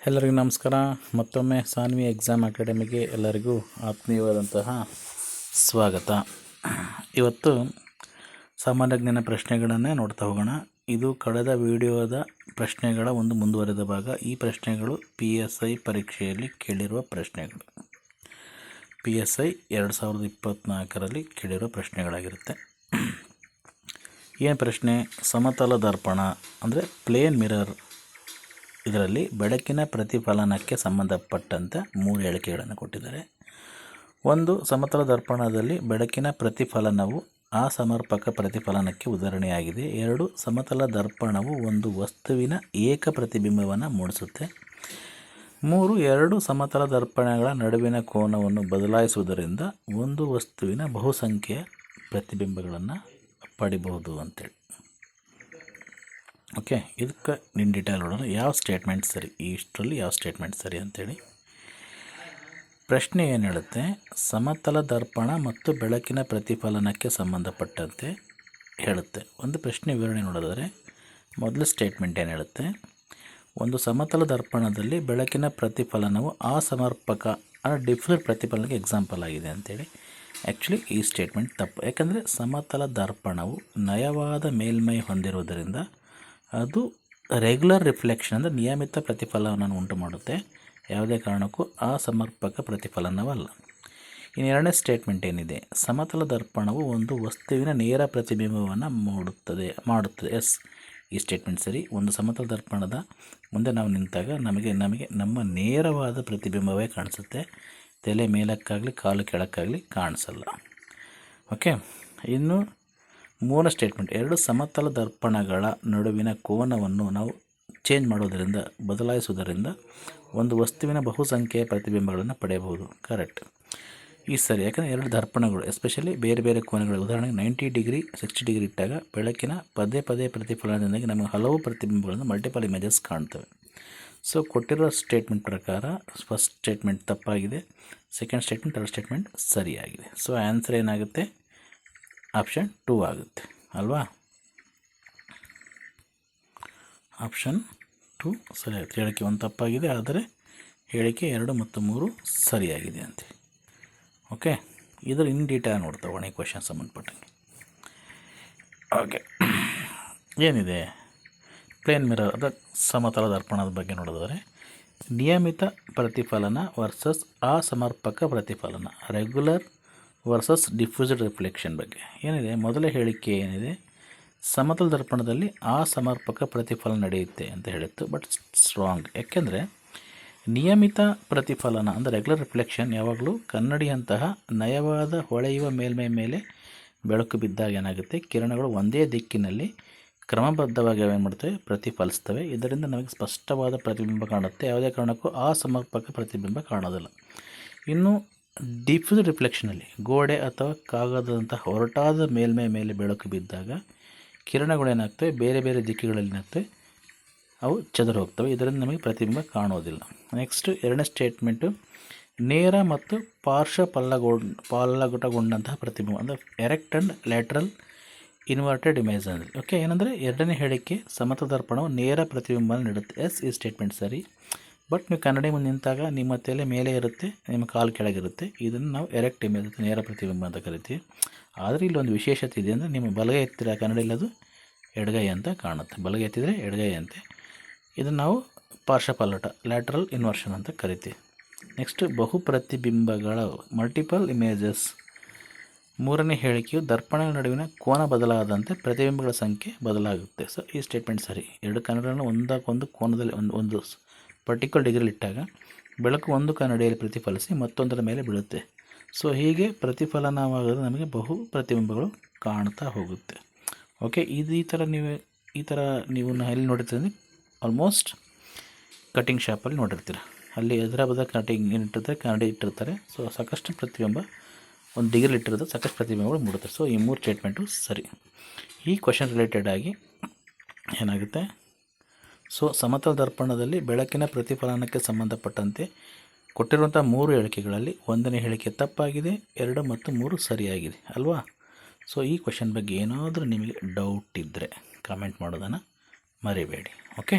ಎಲ್ಲರಿಗೂ ನಮಸ್ಕಾರ. ಮತ್ತೊಮ್ಮೆ ಸಾನ್ವಿ ಎಕ್ಸಾಮ್ ಅಕಾಡೆಮಿಗೆ ಎಲ್ಲರಿಗೂ ಆತ್ಮೀಯವಾದಂತಹ ಸ್ವಾಗತ. ಇವತ್ತು ಸಾಮಾನ್ಯ ಜ್ಞಾನ ಪ್ರಶ್ನೆಗಳನ್ನೇ ನೋಡ್ತಾ ಹೋಗೋಣ. ಇದು ಕಳೆದ ವಿಡಿಯೋದ ಪ್ರಶ್ನೆಗಳ ಒಂದು ಮುಂದುವರೆದ ಭಾಗ. ಈ ಪ್ರಶ್ನೆಗಳು PSI ಪರೀಕ್ಷೆಯಲ್ಲಿ ಕೇಳಿರುವ ಪ್ರಶ್ನೆಗಳು. PSI 2024ರಲ್ಲಿ ಕೇಳಿರುವ ಪ್ರಶ್ನೆಗಳಾಗಿರುತ್ತೆ. ಏನು ಪ್ರಶ್ನೆ? ಸಮತಲ ದರ್ಪಣ ಅಂದರೆ ಪ್ಲೇನ್ ಮಿರರ್, ಇದರಲ್ಲಿ ಬೆಳಕಿನ ಪ್ರತಿಫಲನಕ್ಕೆ ಸಂಬಂಧಪಟ್ಟಂತೆ 3 ಹೇಳಿಕೆಗಳನ್ನು ಕೊಟ್ಟಿದ್ದಾರೆ. ಒಂದು, ಸಮತಲ ದರ್ಪಣದಲ್ಲಿ ಬೆಳಕಿನ ಪ್ರತಿಫಲನವು ಅಸಮರ್ಪಕ ಪ್ರತಿಫಲನಕ್ಕೆ ಉದಾಹರಣೆಯಾಗಿದೆ. 2, ಸಮತಲ ದರ್ಪಣವು ಒಂದು ವಸ್ತುವಿನ ಏಕ ಪ್ರತಿಬಿಂಬವನ್ನು ಮೂಡಿಸುತ್ತೆ. 3, 2 ಸಮತಲ ದರ್ಪಣಗಳ ನಡುವಿನ ಕೋನವನ್ನು ಬದಲಾಯಿಸುವುದರಿಂದ ಒಂದು ವಸ್ತುವಿನ ಬಹುಸಂಖ್ಯೆಯ ಪ್ರತಿಬಿಂಬಗಳನ್ನು ಪಡಿಬಹುದು ಅಂತೇಳಿ. ಓಕೆ, ಇದಕ್ಕೆ ನಿನ್ನ ಡೀಟೇಲ್ ನೋಡೋಣ. ಯಾವ ಸ್ಟೇಟ್ಮೆಂಟ್ ಸರಿ, ಇಷ್ಟರಲ್ಲಿ ಯಾವ ಸ್ಟೇಟ್ಮೆಂಟ್ ಸರಿ ಅಂತೇಳಿ. ಪ್ರಶ್ನೆ ಏನು ಹೇಳುತ್ತೆ? ಸಮತಲ ದರ್ಪಣ ಮತ್ತು ಬೆಳಕಿನ ಪ್ರತಿಫಲನಕ್ಕೆ ಸಂಬಂಧಪಟ್ಟಂತೆ ಹೇಳುತ್ತೆ. ಒಂದು ಪ್ರಶ್ನೆ ವಿವರಣೆ ನೋಡಿದರೆ ಮೊದಲ ಸ್ಟೇಟ್ಮೆಂಟ್ ಏನು ಹೇಳುತ್ತೆ? ಒಂದು ಸಮತಲ ದರ್ಪಣದಲ್ಲಿ ಬೆಳಕಿನ ಪ್ರತಿಫಲನವು ಅಸಮರ್ಪಕ ಡಿಫ್ಯೂಸ್ ಪ್ರತಿಫಲನಕ್ಕೆ ಎಕ್ಸಾಂಪಲ್ ಆಗಿದೆ ಅಂತೇಳಿ. ಆ್ಯಕ್ಚುಲಿ ಈ ಸ್ಟೇಟ್ಮೆಂಟ್ ತಪ್ಪು. ಯಾಕಂದರೆ ಸಮತಲ ದರ್ಪಣವು ನಯವಾದ ಮೇಲ್ಮೈ ಹೊಂದಿರುವುದರಿಂದ ಅದು ರೆಗ್ಯುಲರ್ ರಿಫ್ಲೆಕ್ಷನ್ ಅಂದರೆ ನಿಯಮಿತ ಪ್ರತಿಫಲನವನ್ನು ಉಂಟು ಮಾಡುತ್ತೆ. ಯಾವುದೇ ಕಾರಣಕ್ಕೂ ಅಸಮರ್ಪಕ ಪ್ರತಿಫಲನವಲ್ಲ. ಇನ್ನು ಎರಡನೇ ಸ್ಟೇಟ್ಮೆಂಟ್ ಏನಿದೆ? ಸಮತಲ ದರ್ಪಣವು ಒಂದು ವಸ್ತುವಿನ ನೇರ ಪ್ರತಿಬಿಂಬವನ್ನು ಮಾಡುತ್ತದೆ. ಎಸ್, ಈ ಸ್ಟೇಟ್ಮೆಂಟ್ ಸರಿ. ಒಂದು ಸಮತಲ ದರ್ಪಣದ ಮುಂದೆ ನಾವು ನಿಂತಾಗ ನಮಗೆ ನಮ್ಮ ನೇರವಾದ ಪ್ರತಿಬಿಂಬವೇ ಕಾಣಿಸುತ್ತೆ. ತಲೆ ಮೇಲಕ್ಕಾಗಲಿ ಕಾಲು ಕೆಳಕ್ಕಾಗಲಿ ಕಾಣಿಸಲ್ಲ. ಓಕೆ, ಇನ್ನು ಮೂರನೇ ಸ್ಟೇಟ್ಮೆಂಟ್, 2 ಸಮತಲ ದರ್ಪಣಗಳ ನಡುವಿನ ಕೋನವನ್ನು ನಾವು ಚೇಂಜ್ ಮಾಡೋದರಿಂದ ಬದಲಾಯಿಸುವುದರಿಂದ ಒಂದು ವಸ್ತುವಿನ ಬಹುಸಂಖ್ಯೆಯ ಪ್ರತಿಬಿಂಬಗಳನ್ನು ಪಡೆಯಬಹುದು. ಕರೆಕ್ಟ್, ಈ ಸರಿ. ಯಾಕಂದರೆ 2 ದರ್ಪಣಗಳು ಎಸ್ಪೆಷಲಿ ಬೇರೆ ಬೇರೆ ಕೋನಗಳು, ಉದಾಹರಣೆಗೆ 90 ಡಿಗ್ರಿ 60 ಡಿಗ್ರಿ ಇಟ್ಟಾಗ ಬೆಳಕಿನ ಪದೇ ಪ್ರತಿಫಲನದಿಂದಾಗಿ ನಮಗೆ ಹಲವು ಪ್ರತಿಬಿಂಬಗಳನ್ನು ಮಲ್ಟಿಪಲ್ ಇಮೇಜಸ್ ಕಾಣ್ತವೆ. ಸೊ ಕೊಟ್ಟಿರೋ ಸ್ಟೇಟ್ಮೆಂಟ್ ಪ್ರಕಾರ ಫಸ್ಟ್ ಸ್ಟೇಟ್ಮೆಂಟ್ ತಪ್ಪಾಗಿದೆ, ಸೆಕೆಂಡ್ ಸ್ಟೇಟ್ಮೆಂಟ್, ಥರ್ಡ್ ಸ್ಟೇಟ್ಮೆಂಟ್ ಸರಿಯಾಗಿದೆ. ಸೊ ಆನ್ಸರ್ ಏನಾಗುತ್ತೆ? ಆಪ್ಷನ್ 2 ಆಗುತ್ತೆ ಅಲ್ವಾ? ಆಪ್ಷನ್ 2 ಸರಿಯಾಗುತ್ತೆ. ಹೇಳಿಕೆ 1 ತಪ್ಪಾಗಿದೆ, ಆದರೆ ಹೇಳಿಕೆ 2 ಮತ್ತು 3 ಸರಿಯಾಗಿದೆ ಅಂತ. ಓಕೆ, ಇದರ ಇನ್ ಡೀಟೇಲ್ ನೋಡ್ತಾ ಹೋಗೋಣ ಈ ಕ್ವೆಶ್ಚನ್ ಸಂಬಂಧಪಟ್ಟಂಗೆ. ಓಕೆ, ಏನಿದೆ? ಪ್ಲೇನ್ ಮಿರರ್ ಅಂದರೆ ಸಮತಲ ದರ್ಪಣದ ಬಗ್ಗೆ ನೋಡಿದರೆ ನಿಯಮಿತ ಪ್ರತಿಫಲನ ವರ್ಸಸ್ ಅಸಮರ್ಪಕ ಪ್ರತಿಫಲನ, ರೆಗ್ಯುಲರ್ ವರ್ಸಸ್ ಡಿಫ್ಯೂಸ್ಡ್ ರಿಫ್ಲೆಕ್ಷನ್ ಬಗ್ಗೆ ಏನಿದೆ? ಮೊದಲ ಹೇಳಿಕೆ ಏನಿದೆ? ಸಮತಲ ದರ್ಪಣದಲ್ಲಿ ಅಸಮರ್ಪಕ ಪ್ರತಿಫಲನ ನಡೆಯುತ್ತೆ ಅಂತ ಹೇಳಿತ್ತು. But strong. ಯಾಕೆಂದರೆ ನಿಯಮಿತ ಪ್ರತಿಫಲನ ಅಂದರೆ ರೆಗ್ಯುಲರ್ ರಿಫ್ಲೆಕ್ಷನ್ ಯಾವಾಗಲೂ ಕನ್ನಡಿಯಂತಹ ನಯವಾದ ಹೊಳೆಯುವ ಮೇಲ್ಮೈ ಮೇಲೆ ಬೆಳಕು ಬಿದ್ದಾಗ ಏನಾಗುತ್ತೆ? ಕಿರಣಗಳು ಒಂದೇ ದಿಕ್ಕಿನಲ್ಲಿ ಕ್ರಮಬದ್ಧವಾಗಿ ಏನು ಮಾಡ್ತವೆ? ಪ್ರತಿಫಲಿಸ್ತವೆ. ಇದರಿಂದ ನಮಗೆ ಸ್ಪಷ್ಟವಾದ ಪ್ರತಿಬಿಂಬ ಕಾಣುತ್ತೆ. ಯಾವುದೇ ಕಾರಣಕ್ಕೂ ಅಸಮರ್ಪಕ ಪ್ರತಿಬಿಂಬ ಕಾಣೋದಿಲ್ಲ. ಇನ್ನು ಡಿಫ್ಯೂಸ್ ರಿಫ್ಲೆಕ್ಷನಲ್ಲಿ ಗೋಡೆ ಅಥವಾ ಕಾಗದದಂಥ ಹೊರಟಾದ ಮೇಲ್ಮೈ ಮೇಲೆ ಬೆಳಕು ಬಿದ್ದಾಗ ಕಿರಣಗಳು ಏನಾಗ್ತವೆ? ಬೇರೆ ಬೇರೆ ದಿಕ್ಕುಗಳಲ್ಲಿ ಏನಾಗ್ತವೆ? ಅವು ಚದುರು ಹೋಗ್ತವೆ. ಇದರಿಂದ ನಮಗೆ ಪ್ರತಿಬಿಂಬ ಕಾಣೋದಿಲ್ಲ. ನೆಕ್ಸ್ಟ್ ಎರಡನೇ ಸ್ಟೇಟ್ಮೆಂಟು, ನೇರ ಮತ್ತು ಪಾರ್ಶ್ವ ಪಲ್ಲಗುಟಗೊಂಡಂತಹ ಪ್ರತಿಬಿಂಬ ಅಂದರೆ erect and lateral inverted image ಅಂದರೆ. ಓಕೆ, ಏನಂದರೆ ಎರಡನೇ ಹೇಳಿಕೆ ಸಮತಲ ದರ್ಪಣವು ನೇರ ಪ್ರತಿಬಿಂಬ ನೀಡುತ್ತೆ. ಎಸ್, ಈ ಸ್ಟೇಟ್ಮೆಂಟ್ ಸರಿ. ಬಟ್ ನೀವು ಕನ್ನಡಿ ಮುಂದೆ ನಿಂತಾಗ ನಿಮ್ಮ ತಲೆ ಮೇಲೆ ಇರುತ್ತೆ, ನಿಮ್ಮ ಕಾಲು ಕೆಳಗಿರುತ್ತೆ. ಇದನ್ನು ನಾವು ಎರೆಕ್ಟ್ ಇಮೇಜ್ ಅಂತ, ನೇರ ಪ್ರತಿಬಿಂಬ ಅಂತ ಕರಿತೀವಿ. ಆದರೆ ಇಲ್ಲೊಂದು ವಿಶೇಷತೆ ಇದೆ ಅಂದರೆ ನಿಮ್ಮ ಬಲಗೈ ಎತ್ತಿರ ಕನ್ನಡಿಯಲ್ಲಿ ಅದು ಎಡಗೈ ಅಂತ ಕಾಣುತ್ತೆ. ಬಲಗೈ ಎತ್ತಿದರೆ ಎಡಗೈ ಅಂತೆ. ಇದನ್ನು ನಾವು ಪಾರ್ಶ್ವ ಪಲ್ಲಟ, ಲ್ಯಾಟ್ರಲ್ ಇನ್ವರ್ಷನ್ ಅಂತ ಕರಿತೀವಿ. ನೆಕ್ಸ್ಟ್ ಬಹು ಪ್ರತಿಬಿಂಬಗಳ ಮಲ್ಟಿಪಲ್ ಇಮೇಜಸ್. ಮೂರನೇ ಹೇಳಿಕೆಯು ದರ್ಪಣಗಳ ನಡುವಿನ ಕೋನ ಬದಲಾದಂತೆ ಪ್ರತಿಬಿಂಬಗಳ ಸಂಖ್ಯೆ ಬದಲಾಗುತ್ತೆ. ಸೊ ಈ ಸ್ಟೇಟ್ಮೆಂಟ್ ಸರಿ. 2 ಕನ್ನಡಿಗಳನ್ನು ಒಂದಕ್ಕೊಂದು ಕೋನದಲ್ಲಿ ಒಂದು ಪರ್ಟಿಕ್ಯುಲರ್ ಡಿಗ್ರಿಲಿ ಇಟ್ಟಾಗ ಬೆಳಕು ಒಂದು ಕನ್ನಡಿಯಲ್ಲಿ ಪ್ರತಿಫಲಿಸಿ ಮತ್ತೊಂದರ ಮೇಲೆ ಬೀಳುತ್ತೆ. ಸೊ ಹೀಗೆ ಪ್ರತಿಫಲನವಾಗೋದು ನಮಗೆ ಬಹು ಪ್ರತಿಬಿಂಬಗಳು ಕಾಣ್ತಾ ಹೋಗುತ್ತೆ. ಓಕೆ, ಈ ಥರ ನೀವು ಎಲ್ಲಿ ನೋಡಿರ್ತೀರ ಅಂದರೆ ಆಲ್ಮೋಸ್ಟ್ ಕಟಿಂಗ್ ಶಾಪಲ್ಲಿ ನೋಡಿರ್ತೀರ. ಅಲ್ಲಿ ಎದುರ ಬದ ಕಟಿಂಗ್ ಏನಿಟ್ಟಿರ್ತಾರೆ, ಕನ್ನಡಿ ಇಟ್ಟಿರ್ತಾರೆ. ಸೊ ಸಾಕಷ್ಟು ಪ್ರತಿಬಿಂಬ ಒಂದು ಡಿಗ್ರಿಲಿ ಇಟ್ಟಿರೋದು ಸಾಕಷ್ಟು ಪ್ರತಿಬಿಂಬಗಳು ಮೂಡುತ್ತೆ. ಸೊ ಈ 3 ಸ್ಟೇಟ್ಮೆಂಟು ಸರಿ. ಈ ಕ್ವೆಶ್ಚನ್ ರಿಲೇಟೆಡ್ ಆಗಿ ಏನಾಗುತ್ತೆ? ಸೊ ಸಮತಲ ದರ್ಪಣದಲ್ಲಿ ಬೆಳಕಿನ ಪ್ರತಿಫಲನಕ್ಕೆ ಸಂಬಂಧಪಟ್ಟಂತೆ ಕೊಟ್ಟಿರುವಂಥ 3 ಹೇಳಿಕೆಗಳಲ್ಲಿ 1ನೇ ಹೇಳಿಕೆ ತಪ್ಪಾಗಿದೆ, 2 ಮತ್ತು 3 ಸರಿಯಾಗಿದೆ ಅಲ್ವಾ? ಸೊ ಈ ಕ್ವೆಶ್ಚನ್ ಬಗ್ಗೆ ಏನಾದರೂ ನಿಮಗೆ ಡೌಟ್ ಇದ್ದರೆ ಕಮೆಂಟ್ ಮಾಡೋದನ್ನು ಮರಿಬೇಡಿ. ಓಕೆ.